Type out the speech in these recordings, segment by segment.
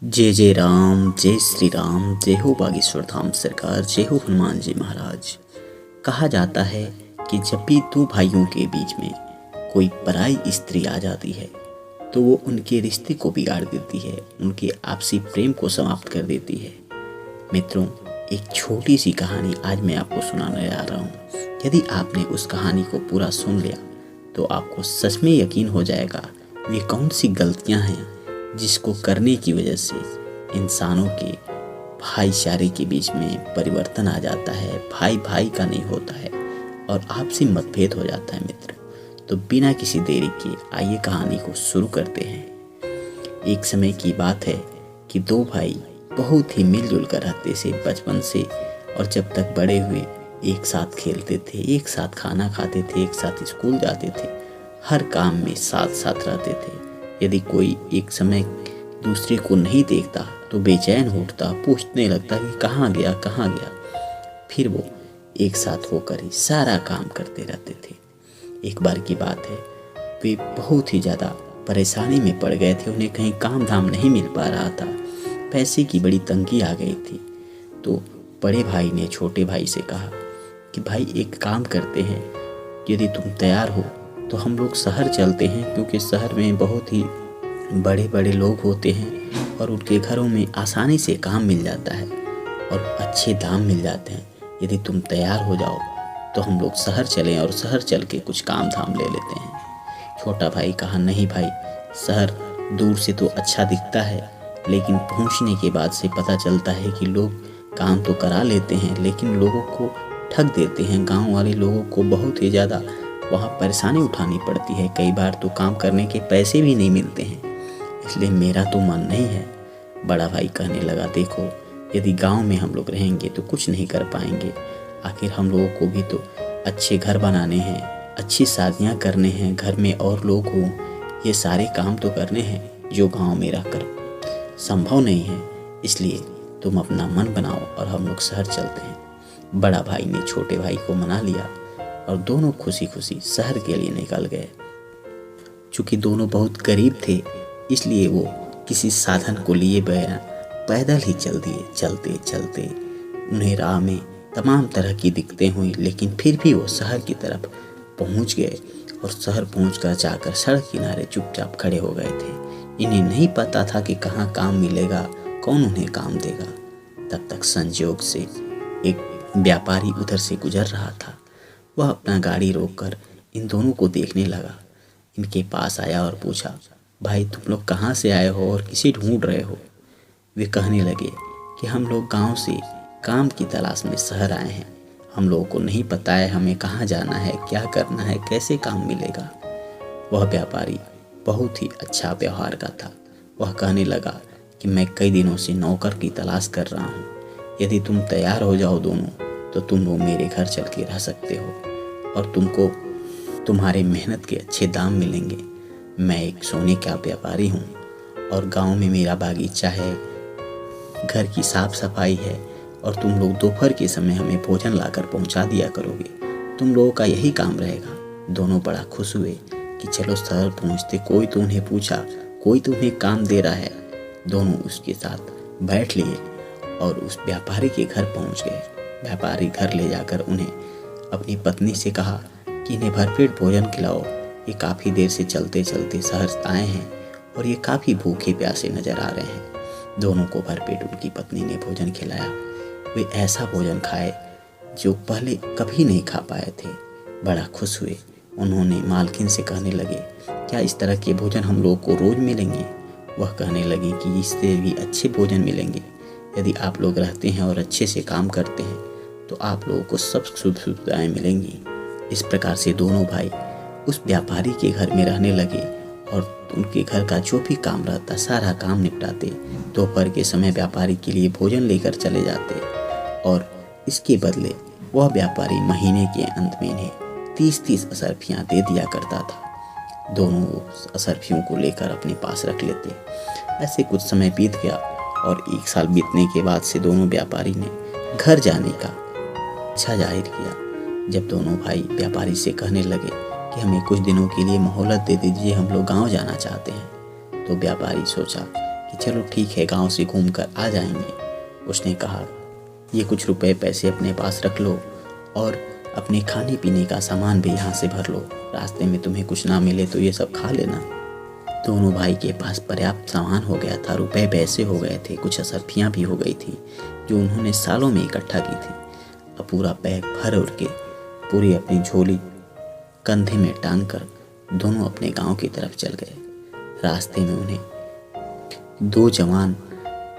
जय जय राम, जय श्री राम, जय हो बागेश्वर धाम सरकार, जय हो हनुमान जी महाराज। कहा जाता है कि जब भी दो भाइयों के बीच में कोई पराई स्त्री आ जाती है तो वो उनके रिश्ते को बिगाड़ देती है, उनके आपसी प्रेम को समाप्त कर देती है। मित्रों, एक छोटी सी कहानी आज मैं आपको सुनाने जा रहा हूँ। यदि आपने उस कहानी को पूरा सुन लिया तो आपको सच में यकीन हो जाएगा वे कौन सी गलतियाँ हैं जिसको करने की वजह से इंसानों के भाईचारे के बीच में परिवर्तन आ जाता है, भाई भाई का नहीं होता है और आपसी मतभेद हो जाता है। मित्रों, तो बिना किसी देरी के आइए कहानी को शुरू करते हैं। एक समय की बात है कि दो भाई बहुत ही मिलजुल कर रहते थे बचपन से, और जब तक बड़े हुए एक साथ खेलते थे, एक साथ खाना खाते थे, एक साथ स्कूल जाते थे, हर काम में साथ साथ रहते थे। यदि कोई एक समय दूसरे को नहीं देखता तो बेचैन हो उठता, पूछने लगता कि कहाँ गया कहाँ गया। फिर वो एक साथ होकर ही सारा काम करते रहते थे। एक बार की बात है, वे बहुत ही ज़्यादा परेशानी में पड़ गए थे, उन्हें कहीं काम धाम नहीं मिल पा रहा था, पैसे की बड़ी तंगी आ गई थी। तो बड़े भाई ने छोटे भाई से कहा कि भाई एक काम करते हैं, यदि तुम तैयार हो तो हम लोग शहर चलते हैं, क्योंकि शहर में बहुत ही बड़े बड़े लोग होते हैं और उनके घरों में आसानी से काम मिल जाता है और अच्छे दाम मिल जाते हैं। यदि तुम तैयार हो जाओ तो हम लोग शहर चलें और शहर चल के कुछ काम धाम ले लेते हैं। छोटा भाई कहा, नहीं भाई, शहर दूर से तो अच्छा दिखता है, लेकिन पहुंचने के बाद से पता चलता है कि लोग काम तो करा लेते हैं लेकिन लोगों को ठग देते हैं। गांव वाले लोगों को बहुत ही ज़्यादा वहाँ परेशानी उठानी पड़ती है, कई बार तो काम करने के पैसे भी नहीं मिलते हैं, इसलिए मेरा तो मन नहीं है। बड़ा भाई कहने लगा, देखो, यदि गांव में हम लोग रहेंगे तो कुछ नहीं कर पाएंगे, आखिर हम लोगों को भी तो अच्छे घर बनाने हैं, अच्छी शादियां करने हैं, घर में और लोग हों, ये सारे काम तो करने हैं जो गांव में रहकर संभव नहीं है। इसलिए तुम अपना मन बनाओ और हम लोग शहर चलते हैं। बड़ा भाई ने छोटे भाई को मना लिया और दोनों खुशी खुशी शहर के लिए निकल गए। चूँकि दोनों बहुत गरीब थे, इसलिए वो किसी साधन को लिए बगैर पैदल ही चल दिए। चलते चलते उन्हें राह में तमाम तरह की दिक्कतें हुई, लेकिन फिर भी वो शहर की तरफ पहुंच गए और शहर पहुंचकर जाकर सड़क किनारे चुपचाप खड़े हो गए थे। इन्हें नहीं पता था कि कहाँ काम मिलेगा, कौन उन्हें काम देगा। तब तक संयोग से एक व्यापारी उधर से गुजर रहा था। वह अपना गाड़ी रोककर इन दोनों को देखने लगा, इनके पास आया और पूछा, भाई तुम लोग कहाँ से आए हो और किसे ढूंढ रहे हो? वे कहने लगे कि हम लोग गांव से काम की तलाश में शहर आए हैं, हम लोगों को नहीं पता है हमें कहाँ जाना है, क्या करना है, कैसे काम मिलेगा। वह व्यापारी बहुत ही अच्छा व्यवहार का था। वह कहने लगा कि मैं कई दिनों से नौकर की तलाश कर रहा हूँ, यदि तुम तैयार हो जाओ दोनों तो तुम लोग मेरे घर चल के रह सकते हो और तुमको तुम्हारे मेहनत के अच्छे दाम मिलेंगे। मैं एक सोने का व्यापारी हूँ और गांव में मेरा बागीचा है, घर की साफ सफाई है और तुम लोग दोपहर के समय हमें भोजन लाकर पहुँचा दिया करोगे, तुम लोगों का यही काम रहेगा। दोनों बड़ा खुश हुए कि चलो शहर पहुँचते, कोई तो उन्हें पूछा, कोई तो उन्हें काम दे रहा है। दोनों उसके साथ बैठ लिए और उस व्यापारी के घर पहुँच गए। व्यापारी घर ले जाकर उन्हें अपनी पत्नी से कहा कि इन्हें भरपेट भोजन खिलाओ, ये काफ़ी देर से चलते चलते शहर आए हैं और ये काफ़ी भूखे प्यासे नज़र आ रहे हैं। दोनों को भरपेट उनकी पत्नी ने भोजन खिलाया। वे ऐसा भोजन खाए जो पहले कभी नहीं खा पाए थे। बड़ा खुश हुए। उन्होंने मालकिन से कहने लगे, क्या इस तरह के भोजन हम लोगों को रोज़ मिलेंगे? वह कहने लगी कि इससे भी अच्छे भोजन मिलेंगे। यदि आप लोग रहते हैं और अच्छे से काम करते हैं तो आप लोगों को सब सुख सुविधाएँ मिलेंगी। इस प्रकार से दोनों भाई उस व्यापारी के घर में रहने लगे और उनके घर का जो भी काम रहता सारा काम निपटाते। दोपहर के समय व्यापारी के लिए भोजन लेकर चले जाते और इसके बदले वह व्यापारी महीने के अंत में इन्हें 30-30 असरफियाँ दे दिया करता था। दोनों असरफियों को लेकर अपने पास रख लेते। ऐसे कुछ समय बीत गया और 1 साल बीतने के बाद से दोनों व्यापारी ने घर जाने का इच्छा जाहिर किया। जब दोनों भाई व्यापारी से कहने लगे कि हमें कुछ दिनों के लिए मोहलत दे दीजिए, हम लोग गांव जाना चाहते हैं, तो व्यापारी सोचा कि चलो ठीक है, गांव से घूम कर आ जाएंगे। उसने कहा, ये कुछ रुपए पैसे अपने पास रख लो और अपने खाने पीने का सामान भी यहाँ से भर लो, रास्ते में तुम्हें कुछ ना मिले तो ये सब खा लेना। दोनों भाई के पास पर्याप्त सामान हो गया था, रुपए पैसे हो गए थे, कुछ असरफियाँ भी हो गई थी जो उन्होंने सालों में इकट्ठा की थी। अब पूरा बैग भर उड़ के पूरी अपनी झोली कंधे में टांग कर दोनों अपने गांव की तरफ चल गए। रास्ते में उन्हें 2 जवान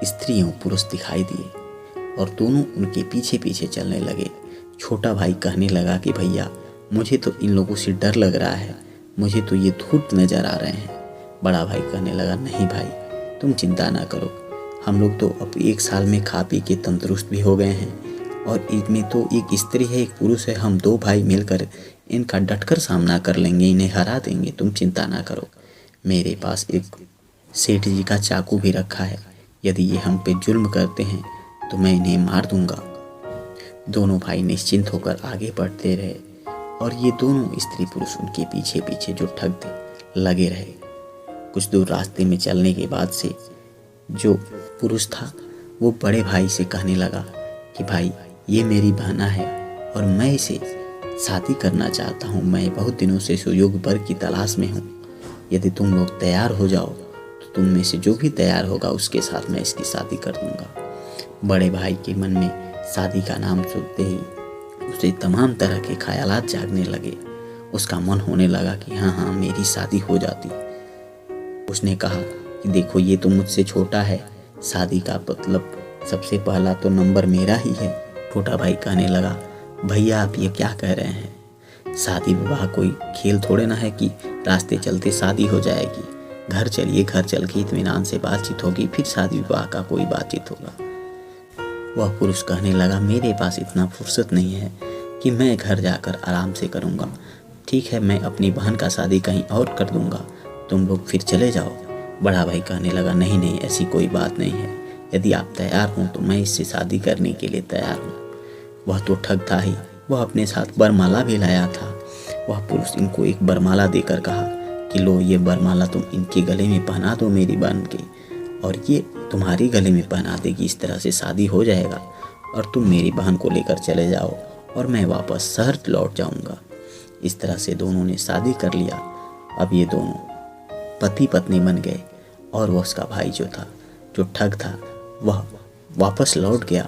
स्त्रियों पुरुष दिखाई दिए और दोनों उनके पीछे पीछे चलने लगे। छोटा भाई कहने लगा कि भैया, मुझे तो इन लोगों से डर लग रहा है, मुझे तो ये धूर्त नजर आ रहे हैं। बड़ा भाई कहने लगा, नहीं भाई, तुम चिंता ना करो, हम लोग तो अब 1 साल में खा पी के तंदुरुस्त भी हो गए हैं और इनमें तो एक स्त्री है, एक पुरुष है, हम 2 भाई मिलकर इनका डटकर सामना कर लेंगे, इन्हें हरा देंगे, तुम चिंता ना करो। मेरे पास एक सेठ जी का चाकू भी रखा है, यदि ये हम पे जुल्म करते हैं तो मैं इन्हें मार दूंगा। दोनों भाई निश्चिंत होकर आगे बढ़ते रहे और ये दोनों स्त्री पुरुष उनके पीछे पीछे जो ठग थे लगे रहे। कुछ दूर रास्ते में चलने के बाद से जो पुरुष था वो बड़े भाई से कहने लगा कि भाई, ये मेरी बहना है और मैं इसे शादी करना चाहता हूँ। मैं बहुत दिनों से सुयोग्य वर की तलाश में हूँ। यदि तुम लोग तैयार हो जाओ तो तुम में से जो भी तैयार होगा उसके साथ मैं इसकी शादी कर दूंगा। बड़े भाई के मन में शादी का नाम सुनते ही उसे तमाम तरह के ख्यालात जागने लगे। उसका मन होने लगा कि हाँ, मेरी शादी हो जाती। उसने कहा कि देखो, ये तो मुझसे छोटा है, शादी का मतलब सबसे पहला तो नंबर मेरा ही है। छोटा भाई कहने लगा, भैया आप ये क्या कह रहे हैं? शादी विवाह कोई खेल थोड़े ना है कि रास्ते चलते शादी हो जाएगी। घर चलिए, घर चल के इत्मीनान से बातचीत होगी, फिर शादी विवाह का कोई बातचीत होगा। वह पुरुष कहने लगा, मेरे पास इतना फुर्सत नहीं है कि मैं घर जाकर आराम से करूँगा। ठीक है, मैं अपनी बहन का शादी कहीं और कर दूँगा, तुम लोग फिर चले जाओ। बड़ा भाई कहने लगा, नहीं नहीं, ऐसी कोई बात नहीं है, यदि आप तैयार हों तो मैं इससे शादी करने के लिए तैयार हूँ। वह तो ठग था ही, वह अपने साथ बरमाला भी लाया था। वह पुरुष इनको एक बरमाला देकर कहा कि लो, ये बरमाला तुम इनके गले में पहना दो मेरी बहन के, और ये तुम्हारी गले में पहना देगी। इस तरह से शादी हो जाएगा और तुम मेरी बहन को लेकर चले जाओ और मैं वापस शहर लौट जाऊंगा। इस तरह से दोनों ने शादी कर लिया। अब ये दोनों पति पत्नी बन गए और वह उसका भाई जो था, जो ठग था, वह वापस लौट गया।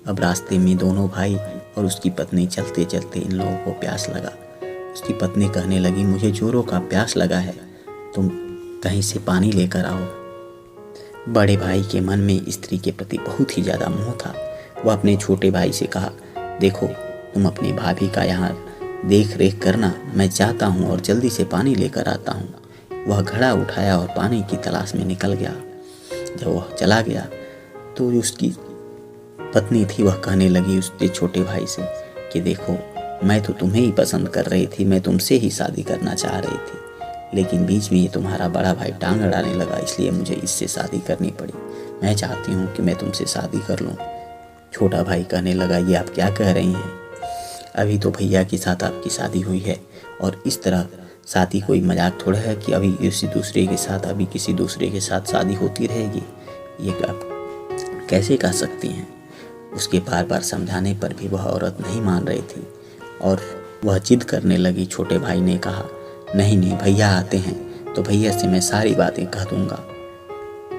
अब रास्ते में दोनों भाई और उसकी पत्नी चलते चलते इन लोगों को प्यास लगा। उसकी पत्नी कहने लगी, मुझे जोरों का प्यास लगा है, तुम कहीं से पानी लेकर आओ। बड़े भाई के मन में स्त्री के प्रति बहुत ही ज़्यादा मोह था। वह अपने छोटे भाई से कहा, देखो, तुम अपनी भाभी का यहाँ देख रेख करना, मैं चाहता हूँ और जल्दी से पानी लेकर आता हूँ। वह घड़ा उठाया और पानी की तलाश में निकल गया। जब वह चला गया तो उसकी पत्नी थी, वह कहने लगी उसके छोटे भाई से कि देखो, मैं तो तुम्हें ही पसंद कर रही थी, मैं तुमसे ही शादी करना चाह रही थी, लेकिन बीच में ये तुम्हारा बड़ा भाई टांग अड़ाने लगा, इसलिए मुझे इससे शादी करनी पड़ी। मैं चाहती हूँ कि मैं तुमसे शादी कर लूँ। छोटा भाई कहने लगा, ये आप क्या कह रही हैं? अभी तो भैया के साथ आपकी शादी हुई है और इस तरह शादी कोई मजाक थोड़ा है कि अभी किसी दूसरे के साथ शादी होती रहेगी। ये आप कैसे कह सकती हैं? उसके बार बार समझाने पर भी वह औरत नहीं मान रही थी और वह जिद करने लगी। छोटे भाई ने कहा, नहीं नहीं, भैया आते हैं तो भैया से मैं सारी बातें कह दूंगा।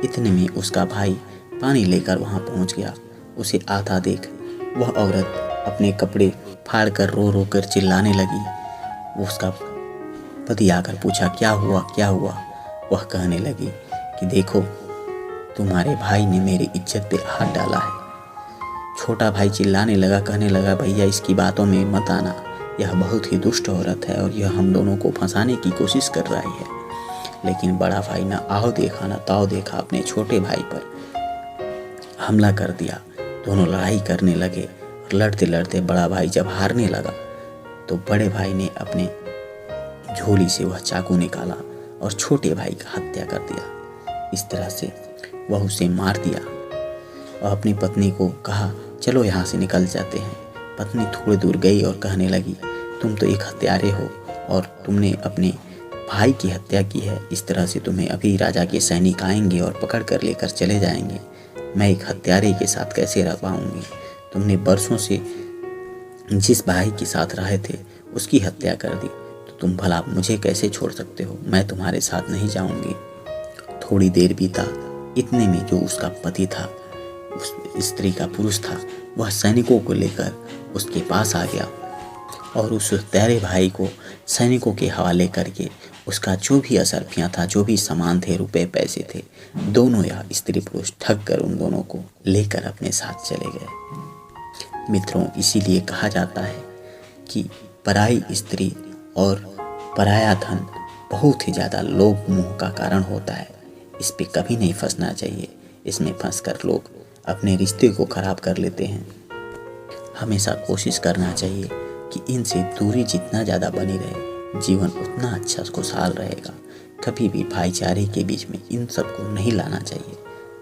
इतने में उसका भाई पानी लेकर वहां पहुंच गया। उसे आता देख वह औरत अपने कपड़े फाड़ कर रो रो कर चिल्लाने लगी। उसका पति आकर पूछा, क्या हुआ क्या हुआ? वह कहने लगी कि देखो, तुम्हारे भाई ने मेरी इज्जत पे हाथ डाला है। छोटा भाई चिल्लाने लगा, कहने लगा, भैया इसकी बातों में मत आना, यह बहुत ही दुष्ट औरत है और यह हम दोनों को फंसाने की कोशिश कर रही है। लेकिन बड़ा भाई ना आओ देखा ना ताओ देखा, अपने छोटे भाई पर हमला कर दिया। दोनों लड़ाई करने लगे और लड़ते लड़ते बड़ा भाई जब हारने लगा तो बड़े भाई ने अपने झोली से वह चाकू निकाला और छोटे भाई का हत्या कर दिया। इस तरह से वह उसे मार दिया और अपनी पत्नी को कहा, चलो यहाँ से निकल जाते हैं। पत्नी थोड़ी दूर गई और कहने लगी, तुम तो एक हत्यारे हो और तुमने अपने भाई की हत्या की है, इस तरह से तुम्हें अभी राजा के सैनिक आएंगे और पकड़ कर लेकर चले जाएंगे। मैं एक हत्यारे के साथ कैसे रह पाऊंगी? तुमने बरसों से जिस भाई के साथ रहे थे उसकी हत्या कर दी, तो तुम भला मुझे कैसे छोड़ सकते हो? मैं तुम्हारे साथ नहीं जाऊंगी। थोड़ी देर बीता, इतने में जो उसका पति था, उस स्त्री का पुरुष था, वह सैनिकों को लेकर उसके पास आ गया और उस हत्यारे भाई को सैनिकों के हवाले करके उसका जो भी असरफियाँ था, जो भी सामान थे, रुपए पैसे थे, दोनों या स्त्री पुरुष ठग कर उन दोनों को लेकर अपने साथ चले गए। मित्रों, इसीलिए कहा जाता है कि पराई स्त्री और पराया धन बहुत ही ज़्यादा लोभ मोह का कारण होता है। इस पे कभी नहीं फंसना चाहिए। इसमें फंसकर लोग अपने रिश्ते को खराब कर लेते हैं। हमेशा कोशिश करना चाहिए कि इनसे दूरी जितना ज़्यादा बनी रहे, जीवन उतना अच्छा खुशहाल रहेगा। कभी भी भाईचारे के बीच में इन सब को नहीं लाना चाहिए।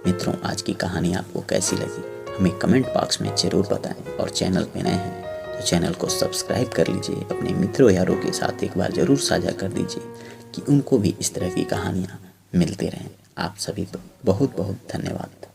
मित्रों, आज की कहानी आपको कैसी लगी हमें कमेंट बॉक्स में ज़रूर बताएं और चैनल पे नए हैं तो चैनल को सब्सक्राइब कर लीजिए। अपने मित्रों यारों के साथ एक बार ज़रूर साझा कर दीजिए कि उनको भी इस तरह की कहानियाँ मिलते रहें। आप सभी को बहुत बहुत धन्यवाद।